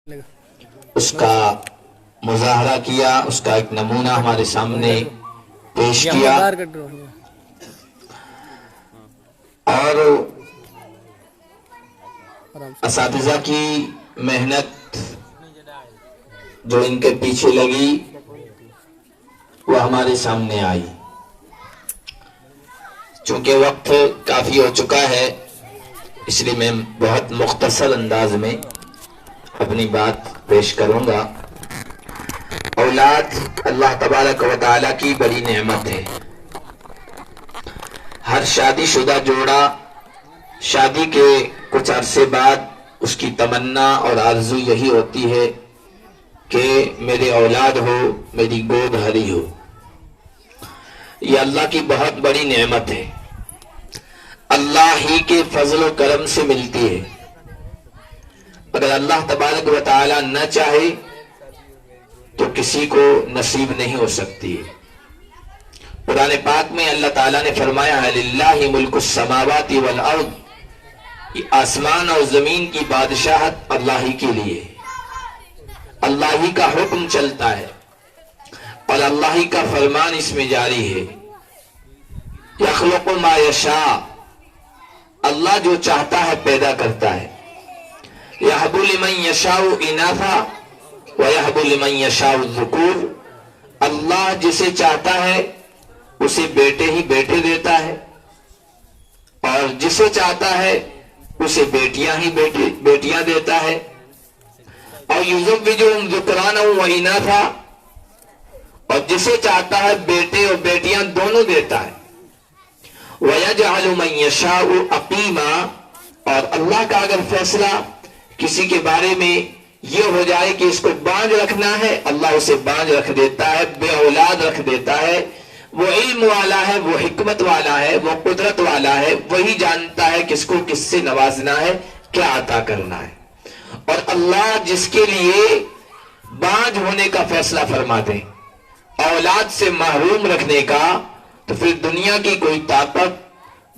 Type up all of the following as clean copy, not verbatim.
اس کا مظاہرہ کیا، اس کا ایک نمونہ ہمارے سامنے پیش کیا، اور اساتذہ کی محنت جو ان کے پیچھے لگی وہ ہمارے سامنے آئی۔ چونکہ وقت کافی ہو چکا ہے اس لیے میں بہت مختصر انداز میں اپنی بات پیش کروں گا۔ اولاد اللہ تبارک و تعالیٰ کی بڑی نعمت ہے۔ ہر شادی شدہ جوڑا شادی کے کچھ عرصے بعد اس کی تمنا اور آرزو یہی ہوتی ہے کہ میرے اولاد ہو، میری گود بھری ہو۔ یہ اللہ کی بہت بڑی نعمت ہے، اللہ ہی کے فضل و کرم سے ملتی ہے۔ اگر اللہ تبارک و تعالیٰ نہ چاہے تو کسی کو نصیب نہیں ہو سکتی ہے۔ قرآن پاک میں اللہ تعالیٰ نے فرمایا ہے للہ ملک السماوات والارض، یہ آسمان اور زمین کی بادشاہت اللہ ہی کے لیے، اللہ ہی کا حکم چلتا ہے اور اللہ ہی کا فرمان اس میں جاری ہے۔ یخلق ما یشاء، اللہ جو چاہتا ہے پیدا کرتا ہے۔ یہب لمن یشاء اناثا ویہب لمن یشاء الذکور، اللہ جسے چاہتا ہے اسے بیٹے ہی بیٹے دیتا ہے اور جسے چاہتا ہے اسے بیٹیاں ہی بیٹیاں دیتا ہے۔ اور یزوجہم ذکرانا و اناثا، اور جسے چاہتا ہے بیٹے اور بیٹیاں دونوں دیتا ہے۔ وَيَجْعَلُ مَن يَشَاءُ عَقِيمًا، اور اللہ کا اگر فیصلہ کسی کے بارے میں یہ ہو جائے کہ اس کو بانجھ رکھنا ہے، اللہ اسے بانجھ رکھ دیتا ہے، بے اولاد رکھ دیتا ہے۔ وہ علم والا ہے، وہ حکمت والا ہے، وہ قدرت والا ہے، وہی جانتا ہے کس کو کس سے نوازنا ہے، کیا عطا کرنا ہے۔ اور اللہ جس کے لیے بانجھ ہونے کا فیصلہ فرما دے، اولاد سے محروم رکھنے کا، تو پھر دنیا کی کوئی طاقت،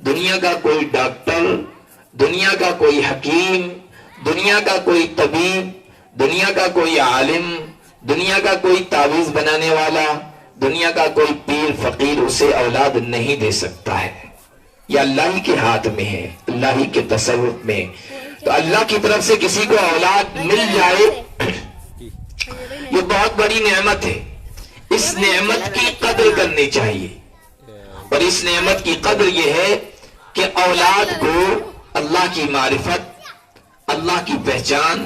دنیا کا کوئی ڈاکٹر، دنیا کا کوئی حکیم، دنیا کا کوئی طبیب، دنیا کا کوئی عالم، دنیا کا کوئی تعویذ بنانے والا، دنیا کا کوئی پیر فقیر اسے اولاد نہیں دے سکتا ہے۔ یہ اللہ ہی کے ہاتھ میں ہے، اللہ ہی کے تصرف میں۔ تو اللہ کی طرف سے کسی کو اولاد مل جائے یہ بہت بڑی نعمت ہے۔ اس نعمت کی قدر کرنی چاہیے، اور اس نعمت کی قدر یہ ہے کہ اولاد کو اللہ کی معرفت، اللہ کی پہچان،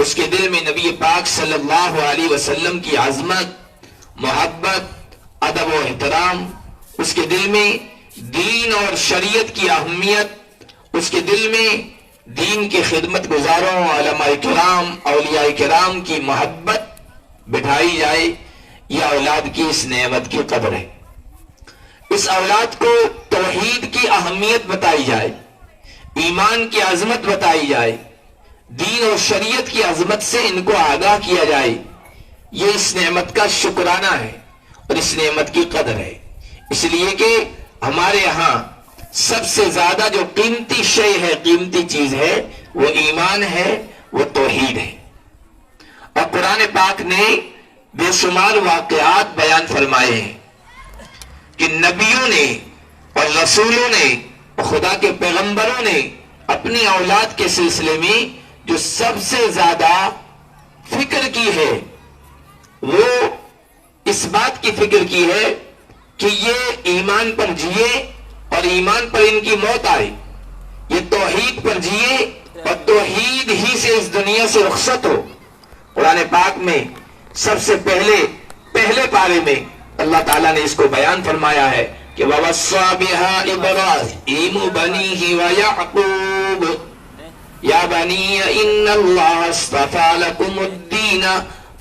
اس کے دل میں نبی پاک صلی اللہ علیہ وسلم کی عظمت، محبت، ادب و احترام، اس کے دل میں دین اور شریعت کی اہمیت، اس کے دل میں دین کے خدمت گزاروں، علماء کرام، اولیاء کرام کی محبت بٹھائی جائے۔ یہ اولاد کی اس نعمت کی قدر ہے۔ اس اولاد کو توحید کی اہمیت بتائی جائے، ایمان کی عظمت بتائی جائے، دین اور شریعت کی عظمت سے ان کو آگاہ کیا جائے۔ یہ اس نعمت کا شکرانہ ہے اور اس نعمت کی قدر ہے، اس لیے کہ ہمارے یہاں سب سے زیادہ جو قیمتی شے ہے، قیمتی چیز ہے، وہ ایمان ہے، وہ توحید ہے۔ اور قرآن پاک نے بے شمار واقعات بیان فرمائے ہیں کہ نبیوں نے اور رسولوں نے، خدا کے پیغمبروں نے اپنی اولاد کے سلسلے میں جو سب سے زیادہ فکر کی ہے، وہ اس بات کی فکر کی ہے کہ یہ ایمان پر جیے اور ایمان پر ان کی موت آئے، یہ توحید پر جیے اور توحید ہی سے اس دنیا سے رخصت ہو۔ قرآن پاک میں سب سے پہلے پارے میں اللہ تعالیٰ نے اس کو بیان فرمایا ہے کہ وَوَصَّى بِهَا إِبْرَاهِيمُ بَنِيهِ وَيَعْقُوبُ يَا بَنِيَّ إِنَّ اللَّهَ اصْطَفَىٰ لَكُمُ الدِّينَ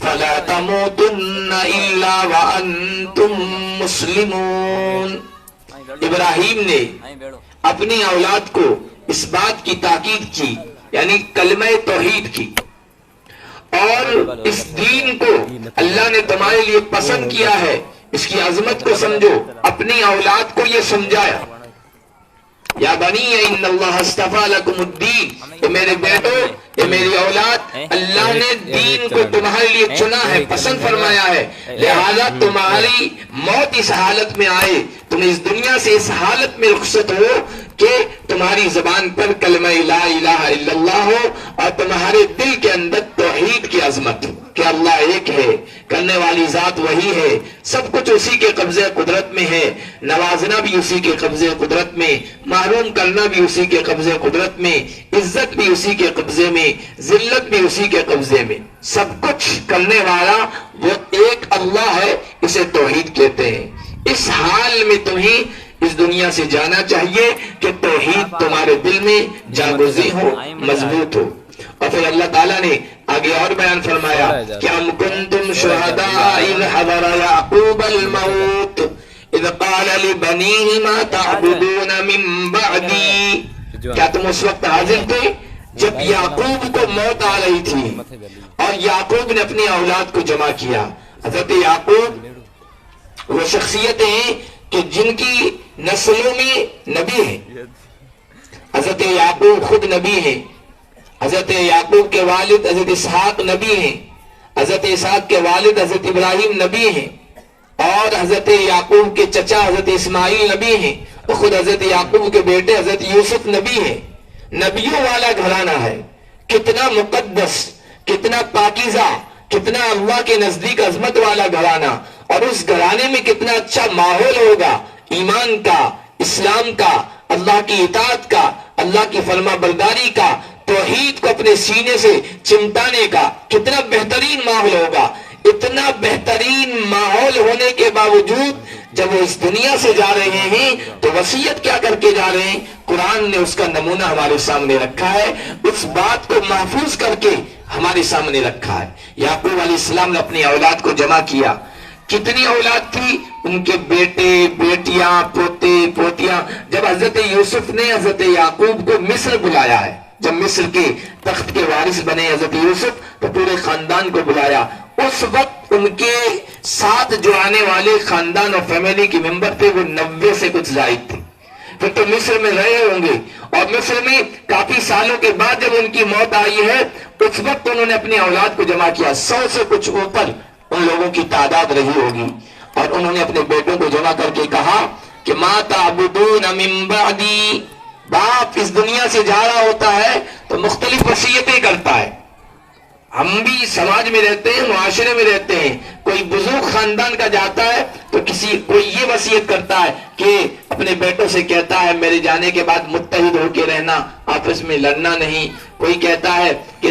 فَلَا تَمُوتُنَّ إِلَّا وَأَنْتُمْ مُسْلِمُونَ۔ ابراہیم نے اپنی اولاد کو اس بات کی تاکید کی، یعنی کلمہ توحید کی، اور اس دین کو اللہ نے تمہارے لیے پسند کیا ہے، اس کی عظمت کو سمجھو۔ اپنی اولاد کو یہ سمجھایا یا بنی ان اللہ اصطفیٰ لکم الدین، کہ میرے بیٹو، یہ میری اولاد، اللہ نے دین کو تمہارے لیے چنا ہے، پسند فرمایا ہے، لہذا تمہاری موت اس حالت میں آئے، تم اس دنیا سے اس حالت میں رخصت ہو کہ تمہاری زبان پر کلمہ لا الہ الا اللہ ہو اور تمہارے دل کے اندر توحید کی عظمت ہو کہ اللہ ایک ہے، کرنے والی ذات وہی ہے، سب کچھ اسی کے قبضے قدرت میں ہے، نوازنا بھی اسی کے قبضے قدرت میں، محروم کرنا بھی اسی کے قبضے قدرت میں، عزت بھی اسی کے قبضے میں، ذلت بھی اسی کے قبضے میں، سب کچھ کرنے والا وہ ایک اللہ ہے، اسے توحید کہتے ہیں۔ اس حال میں تمہیں اس دنیا سے جانا چاہیے کہ توحید تمہارے دل میں جاگزی ہو، مضبوط ہو۔ اور پھر اللہ تعالیٰ نے آگے اور بیان فرمایا کہ ام کنتم شہداء اذ حضر یعقوب الموت اذ قال لبنیہ ما تعبدون من بعدی، کیا تم اس وقت حاضر تھے جب یعقوب کو موت آ رہی تھی اور یعقوب نے اپنی اولاد کو جمع کیا؟ حضرت یعقوب وہ شخصیتیں ہیں کہ جن کی نسلوں میں نبی ہیں۔ حضرت یعقوب خود نبی ہیں، حضرت یعقوب کے والد حضرت اسحاق نبی ہیں، حضرت اسحاق کے والد حضرت ابراہیم نبی ہیں، اور حضرت یعقوب کے چچا حضرت اسماعیل نبی ہیں، اور خود حضرت یعقوب کے بیٹے حضرت یوسف نبی ہیں۔ نبیوں والا گھرانہ ہے، کتنا مقدس، کتنا پاکیزہ، کتنا اللہ کے نزدیک عظمت والا گھرانہ، اور اس گھرانے میں کتنا اچھا ماحول ہوگا ایمان کا، اسلام کا، اللہ کی اطاعت کا، اللہ کی فرما برداری کا، توحید کو اپنے سینے سے چمٹانے کا، کتنا بہترین ماحول ہوگا۔ اتنا بہترین ماحول ہونے کے باوجود جب وہ اس دنیا سے جا رہے ہیں تو وصیت کیا کر کے جا رہے ہیں؟ قرآن نے اس کا نمونہ ہمارے سامنے رکھا ہے، اس بات کو محفوظ کر کے ہمارے سامنے رکھا ہے۔ یعقوب علیہ السلام نے اپنی اولاد کو جمع کیا، کتنی اولاد تھی؟ ان کے بیٹے، بیٹیاں، پوتے، پوتیاں۔ جب حضرت یوسف نے حضرت یعقوب کو مصر بلایا ہے، جب مصر کے تخت کے وارث بنے حضرت یوسف تو پورے خاندان کو بلایا، اس وقت ان کے ساتھ جو آنے والے خاندان اور فیملی کے ممبر تھے وہ 90 سے کچھ زائد تھے۔ پھر تو مصر میں رہے ہوں گے، اور مصر میں کافی سالوں کے بعد جب ان کی موت آئی ہے اس وقت انہوں نے اپنی اولاد کو جمع کیا، 100 سے کچھ اوپر ان لوگوں کی تعداد رہی ہوگی، اور انہوں نے اپنے بیٹوں کو جمع کر کے کہا کہ ما تعبدون من بعدی۔ باپ اس دنیا سے جا رہا ہوتا ہے تو مختلف وصیتیں کرتا ہے، ہم بھی سماج میں رہتے ہیں، معاشرے میں رہتے ہیں، کوئی بزرگ خاندان کا جاتا ہے تو کوئی یہ وصیت کرتا ہے کہ اپنے بیٹوں سے کہتا ہے میرے جانے کے بعد متحد ہو کے رہنا، آپس میں لڑنا نہیں۔ کوئی کہتا ہے کہ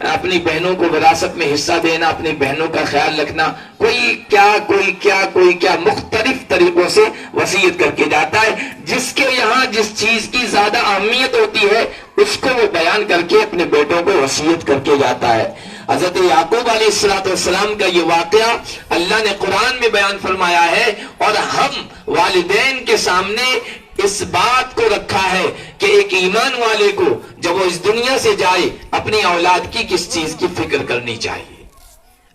اپنی بہنوں کو وراثت میں حصہ دینا، اپنی بہنوں کا خیال رکھنا، کوئی کیا مختلف طریقوں سے وصیت کر کے جاتا ہے۔ جس کے یہاں جس چیز کی زیادہ اہمیت ہوتی ہے اس کو وہ بیان کر کے اپنے بیٹوں کو وصیت کر کے جاتا ہے۔ حضرت یعقوب علیہ السلام کا یہ واقعہ اللہ نے قرآن میں بیان فرمایا ہے، اور ہم والدین کے سامنے اس بات کو رکھا ہے کہ ایک ایمان والے کو جب وہ اس دنیا سے جائے اپنی اولاد کی کس چیز کی فکر کرنی چاہیے۔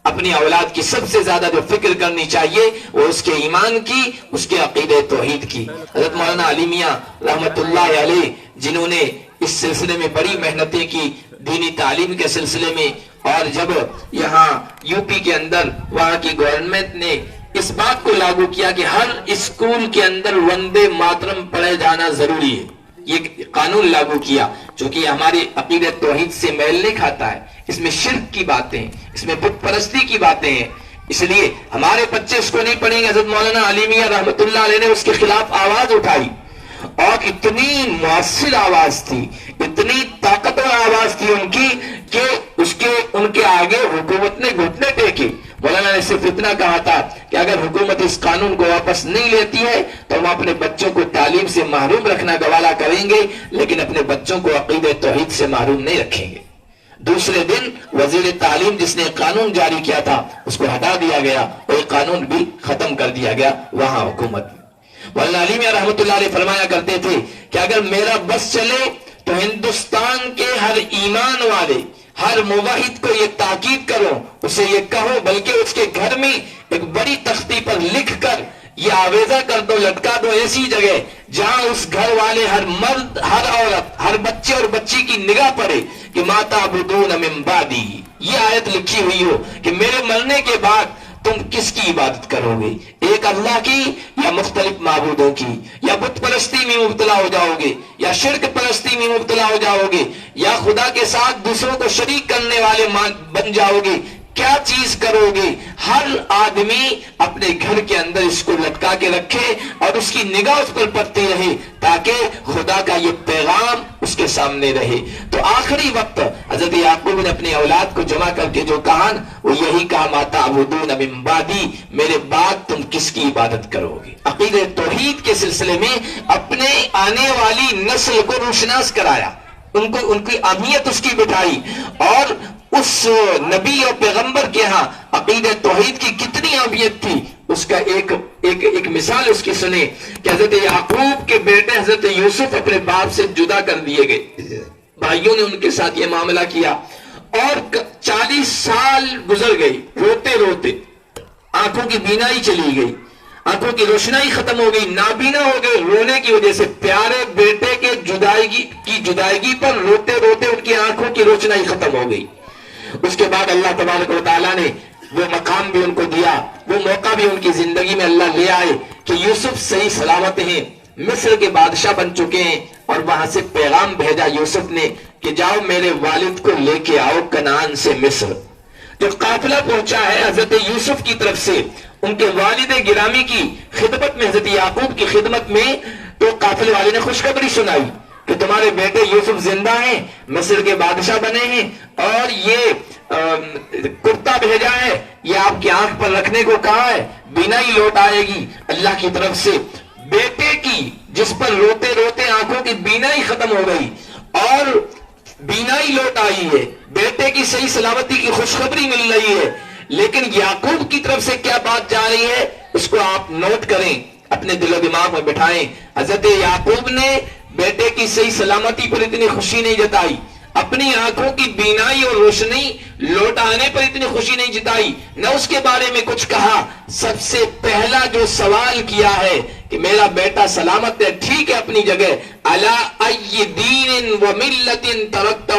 اپنی اولاد کی سب سے زیادہ جو فکر کرنی چاہیے وہ اس کے ایمان کی، اس کے عقیدہ توحید کی۔ حضرت مولانا علی میاں رحمت اللہ علیہ جنہوں نے اس سلسلے میں بڑی محنتیں کی دینی تعلیم کے سلسلے میں، اور جب یہاں یو پی کے اندر وہاں کی گورنمنٹ نے اس بات کو لاگو کیا کہ ہر اسکول کے اندر وندے ماترم پڑھے جانا ضروری ہے، یہ قانون لاگو کیا، چونکہ ہماری عقیدہ توحید سے میل نہیں کھاتا ہے، اس میں شرک کی باتیں، اس میں بت پرستی کی باتیں ہیں، اس لیے ہمارے بچے اس کو نہیں پڑھیں گے۔ حضرت مولانا علی میاں رحمت اللہ علیہ نے اس کے خلاف آواز اٹھائی، اور اتنی مؤثر آواز تھی، اتنی طاقتور آواز تھی ان کی کہ ان کے آگے حکومت نے گھٹنے ٹیکے۔ مولانا نے صرف اتنا کہا تھا کہ اگر حکومت اس قانون کو واپس نہیں لیتی ہے تو ہم اپنے بچوں کو تعلیم سے محروم رکھنا گوارا کریں گے، لیکن اپنے بچوں کو عقیدہ توحید سے محروم نہیں رکھیں گے۔ دوسرے دن وزیر تعلیم جس نے قانون جاری کیا تھا اس کو ہٹا دیا گیا، وہی قانون بھی ختم کر دیا گیا وہاں حکومت میں۔ مولانا علی میاں رحمت اللہ علیہ فرمایا کرتے تھے کہ اگر میرا بس چلے تو ہندوستان کے ہر ایمان والے، ہر موحد کو یہ تاکید کرو، اسے یہ کہو، بلکہ اس کے گھر میں ایک بڑی تختی پر لکھ کر یہ آویزہ کر دو، لٹکا دو ایسی جگہ جہاں اس گھر والے ہر مرد، ہر عورت، ہر بچے اور بچی کی نگاہ پڑے کہ ما تعبدون من بعدی، یہ آیت لکھی ہوئی ہو کہ میرے مرنے کے بعد تم کس کی عبادت کرو گے، ایک اللہ کی یا مختلف معبودوں کی، یا بت پرستی میں مبتلا ہو جاؤ گے، یا شرک پرستی میں مبتلا ہو جاؤ گے، یا خدا کے ساتھ دوسروں کو شریک کرنے والے بن جاؤ گے، کیا چیز کرو گے؟ ہر آدمی اپنے گھر کے اندر اس کو لٹکا کے رکھے اور اس کی نگاہ اس پر پڑتی رہے تاکہ خدا کا یہ پیغام اس کے سامنے رہے۔ تو آخری وقت حضرت یعقوب نے اپنی اولاد کو جمع کر کے جو کہا وہ یہی کہا ما تعبدون من بعدی، میرے بعد تم کس کی عبادت کرو گے؟ عقیدہ توحید کے سلسلے میں اپنے آنے والی نسل کو روشناس کرایا، ان کی اہمیت اس کی بٹھائی، اور اس نبی اور پیغمبر کے ہاں عقیدہ توحید کی کتنی اہمیت تھی اس کا ایک مثال اس کی سنیں کہ حضرت یعقوب کے بیٹے حضرت یوسف اپنے باپ سے جدا کر دیے گئے، بھائیوں نے ان کے ساتھ یہ معاملہ کیا اور 40 سال گزر گئی، روتے روتے آنکھوں کی بینائی چلی گئی، آنکھوں کی روشنائی ختم ہو گئی، نابینا ہو گئے رونے کی وجہ سے، پیارے بیٹے کے جدائیگی پر روتے روتے ان کی آنکھوں کی روشنائی ختم ہو گئی۔ اس کے بعد اللہ تبارک و تعالیٰ نے وہ مقام بھی ان کو دیا، وہ موقع بھی ان کی زندگی میں اللہ لے آئے کہ یوسف صحیح سلامت ہیں، مصر کے بادشاہ بن چکے ہیں، اور وہاں سے پیغام بھیجا یوسف نے کہ جاؤ میرے والد کو لے کے آؤ کنعان سے مصر۔ جب قافلہ پہنچا ہے حضرت یوسف کی طرف سے ان کے والد گرامی کی خدمت میں، حضرت یعقوب کی خدمت میں، تو قافلے والے نے خوشخبری سنائی کہ تمہارے بیٹے یوسف زندہ ہیں، مصر کے بادشاہ بنے ہیں، اور یہ کرتا بھیجا ہے، یہ آپ کی آنکھ پر رکھنے کو کہا ہے، بینائی لوٹ آئے گی اللہ کی طرف سے۔ بیٹے کی جس پر روتے روتے آنکھوں کی بینائی ختم ہو گئی اور بینائی لوٹ آئی ہے، بیٹے کی صحیح سلامتی کی خوشخبری مل رہی ہے، لیکن یعقوب کی طرف سے کیا بات جا رہی ہے اس کو آپ نوٹ کریں، اپنے دل و دماغ میں بٹھائیں۔ حضرت یعقوب نے بیٹے کی صحیح سلامتی پر اتنی خوشی نہیں جتائی، اپنی آنکھوں کی بینائی اور روشنی لوٹ آنے پر اتنی خوشی نہیں جتائی، نہ اس کے بارے میں کچھ کہا۔ سب سے پہلا جو سوال کیا ہے کہ میرا بیٹا سلامت ہے، ٹھیک ہے اپنی جگہ، علی ای دین و ملت ترکتہ،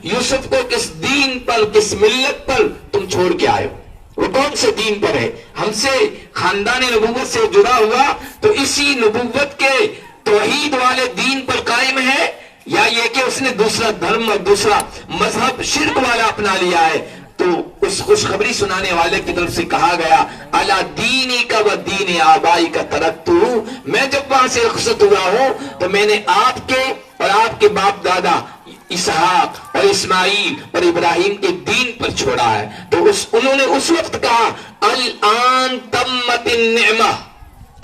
یوسف کو کس دین پر، کس ملت پر تم چھوڑ کے آئے ہو؟ وہ کون سے دین پر ہے؟ ہم سے خاندان نبوت سے جڑا ہوا تو اسی نبوت کے توحید والے دین پر قائم ہے، یا یہ کہ اس نے دوسرا دھرم اور دوسرا مذہب شرک والا اپنا لیا ہے؟ تو اس خوشخبری سنانے والے کی طرف سے کہا گیا الا دینی کا و دین آبائی کا ترکتو، میں جب وہاں سے رخصت ہوا ہوں تو میں نے آپ کے اور آپ کے باپ دادا اسحاق اور اسماعیل اور ابراہیم کے دین پر چھوڑا ہے۔ تو انہوں نے اس وقت کہا الان تمت النعمہ،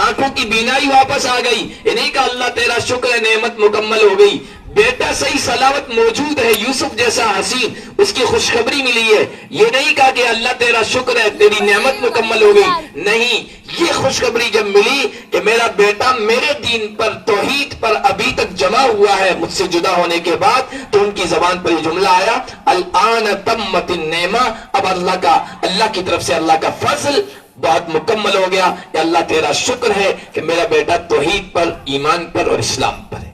آنکھوں کی بینائی واپس آ گئی، یہ نہیں کہا اللہ تیرا شکر ہے نعمت مکمل ہو گئی، بیٹا صحیح سلامت موجود ہے، یوسف جیسا حسین، اس کی خوشخبری ملی ہے، یہ نہیں کہا کہ اللہ تیرا شکر ہے تیری نعمت مکمل ہو گئی، نہیں، یہ خوشخبری جب ملی کہ میرا بیٹا میرے دین پر، توحید پر ابھی تک جمع ہوا ہے مجھ سے جدا ہونے کے بعد، تو ان کی زبان پر یہ جملہ آیا الان تمت النعمہ، اب اللہ کی طرف سے اللہ کا فضل بہت مکمل ہو گیا کہ اللہ تیرا شکر ہے کہ میرا بیٹا توحید پر، ایمان پر اور اسلام پر ہے۔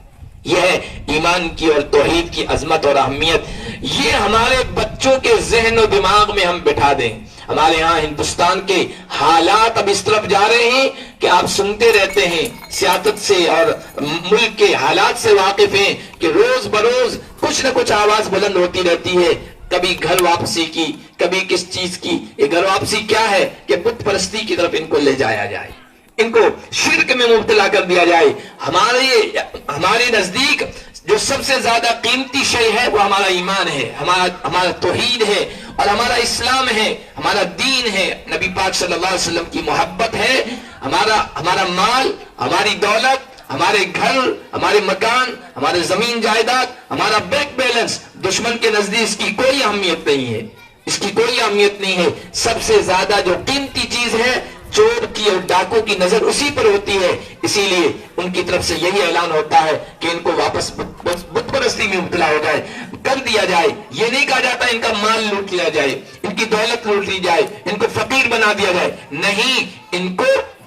یہ ہے ایمان کی اور توحید کی عظمت اور اہمیت، یہ ہمارے بچوں کے ذہن و دماغ میں ہم بٹھا دیں۔ ہمارے ہاں ہندوستان کے حالات اب اس طرف جا رہے ہیں کہ آپ سنتے رہتے ہیں، سیاست سے اور ملک کے حالات سے واقف ہیں کہ روز بروز کچھ نہ کچھ آواز بلند ہوتی رہتی ہے، کبھی گھر واپسی کی، کبھی کس چیز کی۔ یہ گھر واپسی کیا ہے کہ بت پرستی کی طرف ان کو لے جایا جائے، ان کو شرک میں مبتلا کر دیا جائے۔ ہمارے نزدیک جو سب سے زیادہ قیمتی شے ہے وہ ہمارا ایمان ہے، ہمارا توحید ہے اور ہمارا اسلام ہے، ہمارا دین ہے، نبی پاک صلی اللہ علیہ وسلم کی محبت ہے، ہمارا مال، ہماری دولت، ہمارے گھر، ہمارے مکان، ہمارے زمین جائیداد، ہمارا بینک بیلنس، دشمن کے نزدیک اس کی کوئی اہمیت نہیں ہے، اس کی کوئی اہمیت نہیں ہے۔ سب سے زیادہ جو قیمتی چیز ہے، چور کی اور ڈاکو کی نظر اسی پر ہوتی ہے، اسی لیے ان کی طرف سے یہی اعلان ہوتا ہے کہ ان کو واپس بت پرستی میں مبتلا ہو جائے، کر دیا جائے۔ یہ نہیں کہا جاتا ان کا مال لوٹ لیا جائے، ان کی دولت لوٹ لی جائے، ان کو فقیر بنا دیا جائے، نہیں، ان کو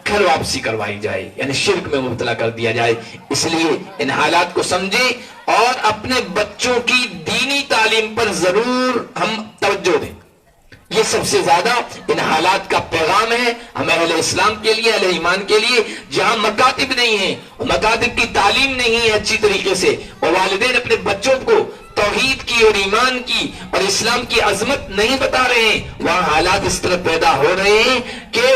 گھر واپسی کروائی جائے، یعنی شرک میں مبتلا کر دیا جائے۔ اس لیے ان حالات کو سمجھیں اور اپنے بچوں کی دینی تعلیم پر ضرور ہم توجہ دیں۔ یہ سب سے زیادہ ان حالات کا پیغام ہے ہمیں اہل اسلام کے لیے، اہل ایمان کے لیے، جہاں مکاتب نہیں ہیں، مکاتب کی تعلیم نہیں ہے اچھی طریقے سے، اور والدین اپنے بچوں کو توحید کی اور ایمان کی اور اسلام کی عظمت نہیں بتا رہے ہیں، وہاں حالات اس طرح پیدا ہو رہے ہیں کہ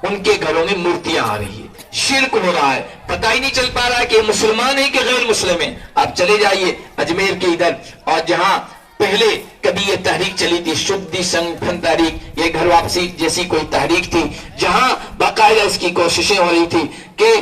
ان کے گھروں میں مورتیاں آ رہی ہیں، شرک ہو رہا ہے، پتہ ہی نہیں چل پا رہا ہے کہ مسلمان ہیں کہ غیر مسلم ہیں۔ آپ چلے جائیے اجمیر کے ادھر، اور جہاں پہلے کبھی یہ تحریک چلی تھی، شدھی سنگٹھن تحریک، یہ گھر واپسی جیسی کوئی تحریک تھی، جہاں باقاعدہ اس کی کوششیں ہو رہی تھی کہ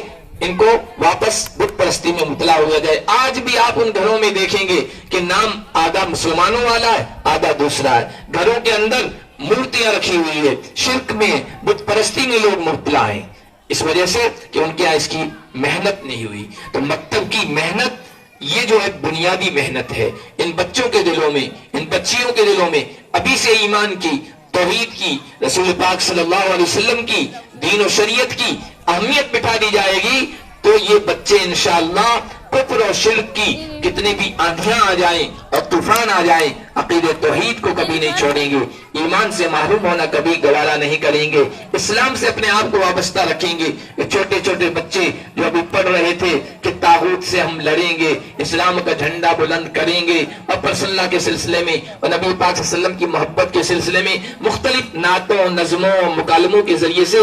ان کو واپس بت پرستی میں مبتلا ہوا جائے۔ آج بھی آپ ان گھروں میں دیکھیں گے کہ نام آدھا مسلمانوں والا ہے، آدھا دوسرا ہے، گھروں کے اندر مورتیاں رکھی ہوئی ہے، شرک میں، بت پرستی میں لوگ مبتلا ہیں، اس وجہ سے کہ ان کے یہاں اس کی محنت نہیں ہوئی۔ تو مکتب کی محنت یہ جو ہے بنیادی محنت ہے، ان بچوں کے دلوں میں، ان بچیوں کے دلوں میں ابھی سے ایمان کی، توحید کی، رسول پاک صلی اللہ علیہ وسلم کی، دین و شریعت کی اہمیت بٹھا دی جائے گی، تو یہ بچے انشاءاللہ کفر اور شرک کی کتنی بھی آندھیاں آ جائیں اور طوفان آ جائیں، عقید توحید کو کبھی نہیں چھوڑیں گے، ایمان سے محروم ہونا کبھی گوارا نہیں کریں گے، اسلام سے اپنے آپ کو وابستہ رکھیں گے۔ یہ چھوٹے چھوٹے بچے جو ابھی پڑھ رہے تھے کہ طاغوت سے ہم لڑیں گے، اسلام کا جھنڈا بلند کریں گے، اور رسول اللہ کے سلسلے میں اور نبی پاک صلی اللہ علیہ وسلم کی محبت کے سلسلے میں مختلف نعتوں، نظموں، مکالموں کے ذریعے سے،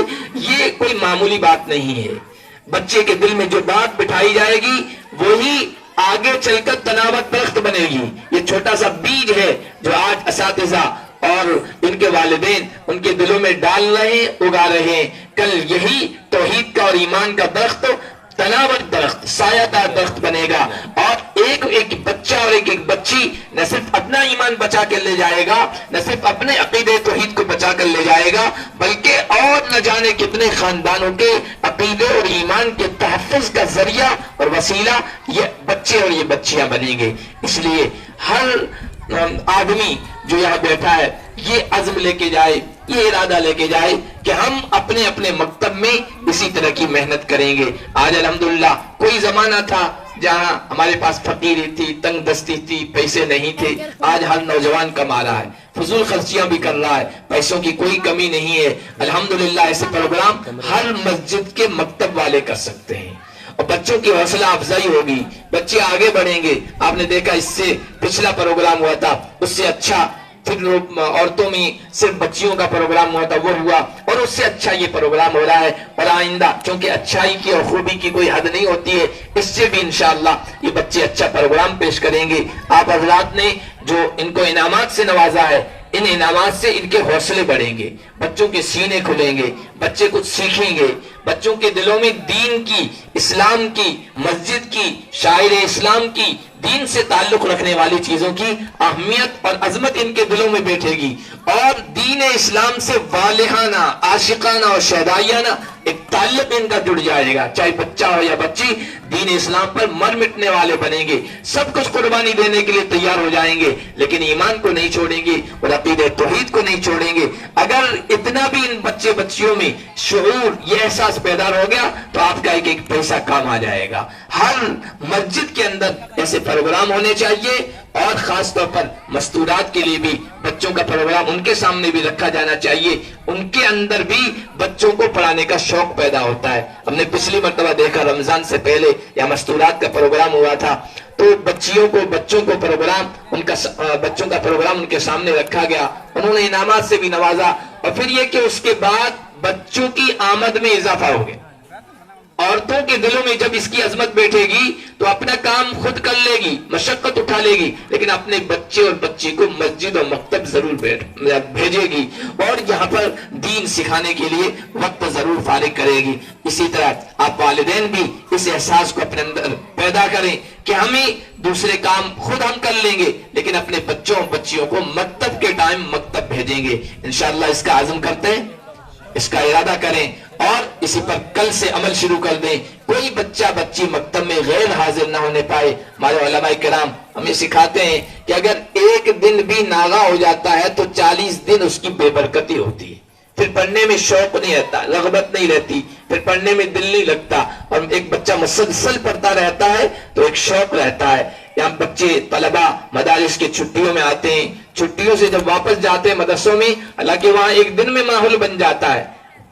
یہ کوئی معمولی بات نہیں ہے۔ بچے کے دل میں جو بات بٹھائی جائے گی وہی آگے چل کر تناوت درخت بنے گی۔ یہ چھوٹا سا بیج ہے جو آج اساتذہ اور ان کے والدین ان کے دلوں میں ڈال رہے ہیں، اگا رہے ہیں، کل یہی توحید کا اور ایمان کا درخت تناوت درخت، سایہ دار درخت بنے گا، اور ایک ایک بچہ اور ایک ایک بچی نہ صرف اپنا ایمان بچا کر لے جائے گا، نہ صرف اپنے عقیدے توحید کو بچا کر لے جائے گا، بلکہ اور نہ جانے کتنے خاندانوں کے عقیدے اور ایمان کے تحفظ کا ذریعہ اور وسیلہ یہ بچے اور یہ بچیاں بنیں گے۔ اس لیے ہر آدمی جو یہاں بیٹھا ہے یہ عزم لے کے جائے، یہ ارادہ لے کے جائے کہ ہم اپنے اپنے مکتب میں اسی طرح کی محنت کریں گے۔ آج الحمدللہ کوئی زمانہ تھا جہاں ہمارے پاس فقیری تھی، تنگ دستی تھی، پیسے نہیں تھے، آج ہر نوجوان کما رہا ہے، فضول خرچیاں بھی کر رہا ہے، پیسوں کی کوئی کمی نہیں ہے۔ الحمدللہ ایسے پروگرام ہر مسجد کے مکتب والے کر سکتے ہیں، اور بچوں کی حوصلہ افزائی ہوگی، بچے آگے بڑھیں گے۔ آپ نے دیکھا اس سے پچھلا پروگرام ہوا تھا، اس سے اچھا پھر عورتوں میں صرف بچیوں کا پروگرام ہوا تھا، وہ ہوا، اور اس سے اچھا یہ پروگرام ہو رہا ہے، اور آئندہ چونکہ اچھائی کی اور خوبی کی کوئی حد نہیں ہوتی ہے، اس سے بھی انشاءاللہ یہ بچے اچھا پروگرام پیش کریں گے۔ آپ حضرات نے جو ان کو انعامات سے نوازا ہے، ان انعامات سے ان کے حوصلے بڑھیں گے، بچوں کے سینے کھلیں گے، بچے کچھ سیکھیں گے، بچوں کے دلوں میں دین کی، اسلام کی، مسجد کی، شاعر اسلام کی، دین سے تعلق رکھنے والی چیزوں کی اہمیت اور عظمت ان کے دلوں میں بیٹھے گی، اور دین اسلام سے والہانہ، عاشقانہ اور شہدائیانہ ایک تعلق ان کا جڑ جائے گا۔ چاہے بچہ ہو یا بچی، دین اسلام پر مر مٹنے والے بنیں گے، سب کچھ قربانی دینے کے لیے تیار ہو جائیں گے، لیکن ایمان کو نہیں چھوڑیں گے اور عقیدہ توحید کو نہیں چھوڑیں گے۔ اگر اتنا بھی ان بچے بچیوں میں شعور، یہ احساس پیدا ہو گیا تو آپ کا ایک ایک پیسہ کام آ جائے گا۔ ہر مسجد کے اندر ایسے پروگرام ہونے چاہیے، اور خاص طور پر مستورات کے لیے بھی بچوں کا پروگرام ان کے سامنے بھی رکھا جانا چاہیے، ان کے اندر بھی بچوں کو پڑھانے کا شوق پیدا ہوتا ہے۔ ہم نے پچھلی مرتبہ دیکھا رمضان سے پہلے یا مستورات کا پروگرام ہوا تھا، تو بچوں کا پروگرام ان کے سامنے رکھا گیا، انہوں نے انعامات سے بھی نوازا، اور پھر یہ کہ اس کے بعد بچوں کی آمد میں اضافہ ہو گیا۔ عورتوں کے دلوں میں جب اس کی عظمت بیٹھے گی تو اپنا کام خود کر لے گی، مشقت اٹھا لے گی، لیکن اپنے بچے اور بچی کو مسجد اور مکتب ضرور بھیجے گی، اور یہاں پر دین سکھانے کے لیے وقت ضرور فارغ کرے گی۔ اسی طرح آپ والدین بھی اس احساس کو اپنے اندر پیدا کریں کہ ہمیں دوسرے کام خود ہم کر لیں گے، لیکن اپنے بچوں اور بچیوں کو مکتب کے ٹائم مکتب بھیجیں گے۔ انشاءاللہ اس کا عزم کرتے ہیں، اس کا ارادہ کریں، اور اسی پر کل سے عمل شروع کر دیں۔ کوئی بچہ بچی مکتب میں غیر حاضر نہ ہونے پائے۔ ہمارے علماء کرام ہمیں سکھاتے ہیں کہ اگر ایک دن بھی ناغا ہو جاتا ہے تو 40 دن اس کی بے برکتی ہوتی ہے۔ پھر پڑھنے میں شوق نہیں رہتا، رغبت نہیں رہتی، پھر پڑھنے میں دل نہیں لگتا. اور ایک بچہ مسلسل پڑھتا رہتا ہے تو ایک شوق رہتا ہے. یہاں بچے طلبہ مدارس کی چھٹیوں میں آتے ہیں، چھٹیوں سے جب واپس جاتے ہیں مدرسوں میں، حالانکہ وہاں ایک دن میں ماحول بن جاتا ہے،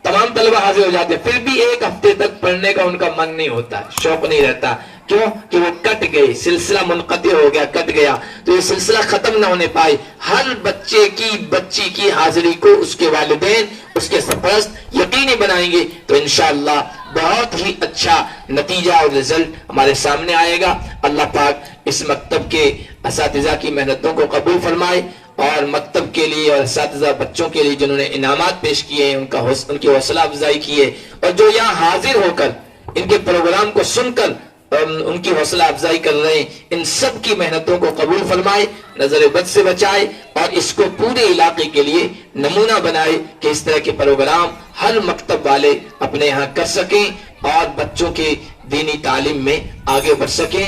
تمام طلبہ حاضر ہو جاتے ہیں، پھر بھی ایک ہفتے تک پڑھنے کا ان کا من نہیں ہوتا، شوق نہیں رہتا. کیوں کہ وہ کٹ گئے، سلسلہ منقطع ہو گیا، کٹ گیا. تو یہ سلسلہ ختم نہ ہونے پائے. ہر بچے کی بچی کی حاضری کو اس کے والدین، اس کے سرپرست یقینی بنائیں گے تو انشاءاللہ بہت ہی اچھا نتیجہ اور رزلٹ ہمارے سامنے آئے گا. اللہ پاک اس مکتب کے اساتذہ کی محنتوں کو قبول فرمائے، اور مکتب کے لیے اور اساتذہ بچوں کے لیے جنہوں نے انعامات پیش کیے ہیں ان کی حوصلہ افزائی کی ہے، اور جو یہاں حاضر ہو کر ان کے پروگرام کو سن کر ان کی حوصلہ افزائی کر رہے ہیں، ان سب کی محنتوں کو قبول فرمائے، نظر بد سے بچائے، اور اس کو پورے علاقے کے لیے نمونہ بنائے کہ اس طرح کے پروگرام ہر مکتب والے اپنے یہاں کر سکیں اور بچوں کے دینی تعلیم میں آگے بڑھ سکیں.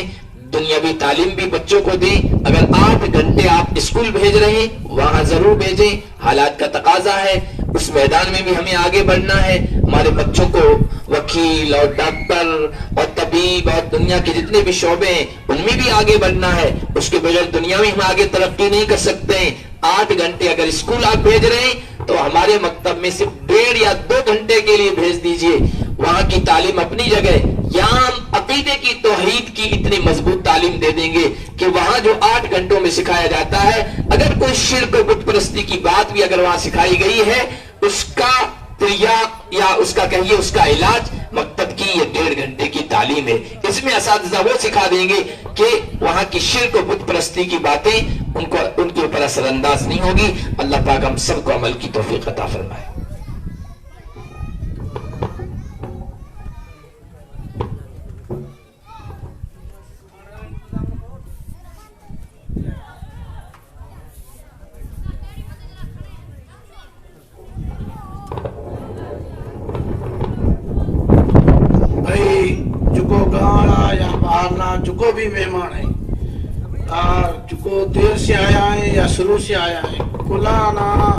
دنیاوی تعلیم بھی بچوں کو دیں. اگر 8 گھنٹے آپ اسکول بھیج رہے ہیں وہاں ضرور بھیجیں، حالات کا تقاضا ہے، اس میدان میں بھی ہمیں آگے بڑھنا ہے. ہمارے بچوں کو وکیل اور ڈاکٹر اور طبیب اور دنیا کے جتنے بھی شعبے ہیں ان میں بھی آگے بڑھنا ہے. اس کے بغیر دنیا میں ہم آگے ترقی نہیں کر سکتے ہیں. 8 گھنٹے اگر اسکول آپ بھیج رہے ہیں تو ہمارے مکتب میں صرف 1.5 یا 2 گھنٹے کے لیے بھیج دیجئے. وہاں کی تعلیم اپنی جگہ، یہاں ہم عقیدے کی توحید کی اتنی مضبوط تعلیم دے دیں گے کہ وہاں جو 8 گھنٹوں میں سکھایا جاتا ہے، اگر کوئی شرک و بت پرستی کی بات بھی اگر وہاں سکھائی گئی ہے، اس کا یا اس کا کہیے اس کا علاج مکتب کی یہ 1.5 گھنٹے کی تعلیم ہے. اس میں اساتذہ وہ سکھا دیں گے کہ وہاں کی شرک و بت پرستی کی باتیں ان کے اوپر اثر انداز نہیں ہوگی. اللہ پاک ہم سب کو عمل کی توفیق عطا فرمائے. جکو گانا یا بارنا جکو بھی مہمان ہیں جکو دیر سے آیا ہے یا شروع سے آیا ہے کلانا